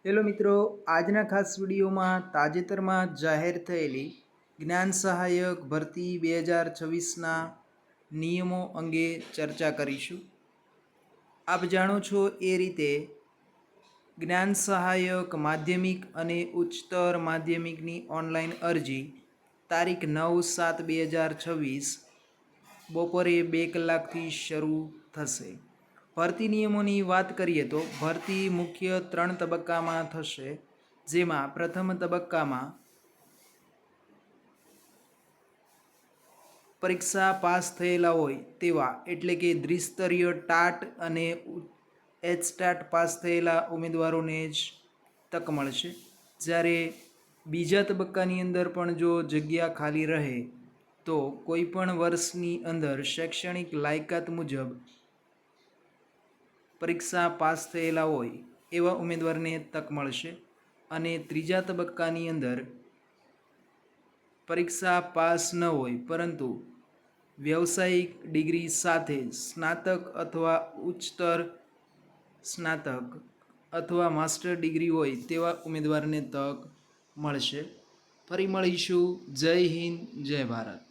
Hello મિત્રો, આજના ખાસ વિડીયોમાં તાજેતરમાં જાહેર થયેલી જ્ઞાન સહાયક ભરતી 2026ના નિયમો અંગે ચર્ચા કરીશું. આપ જાણો છો એ રીતે જ્ઞાન સહાયક માધ્યમિક અને ઉચ્ચતર માધ્યમિકની ઓનલાઈન અરજી તારીખ 9/7/2026 બપોરે 2 કલાકથી શરૂ થશે. ભરતી નિયમોની વાત કરીએ તો ભરતી મુખ્ય 3 તબક્કામાં થશે, જેમાં પ્રથમ તબક્કામાં પરીક્ષા પાસ થયેલા હોય તેવા એટલે કે દ્વિસ્તરીય ટાટ અને એચટાટ પાસ થયેલા ઉમેદવારોને જ તક મળશે. જ્યારે બીજા તબક્કાની અંદર પણ જો જગ્યા ખાલી રહે તો કોઈ પણ વર્ષની અંદર શૈક્ષણિક લાયકાત મુજબ પરીક્ષા પાસ થયેલા હોય એવા ઉમેદવારને તક મળશે. અને ત્રીજા તબક્કાની અંદર પરીક્ષા પાસ ન હોય પરંતુ વ્યવસાયિક ડિગ્રી સાથે સ્નાતક અથવા ઉચ્ચતર સ્નાતક અથવા માસ્ટર ડિગ્રી હોય તેવા ઉમેદવારને તક મળશે. ફરી મળીશું. જય હિન્દ, જય ભારત.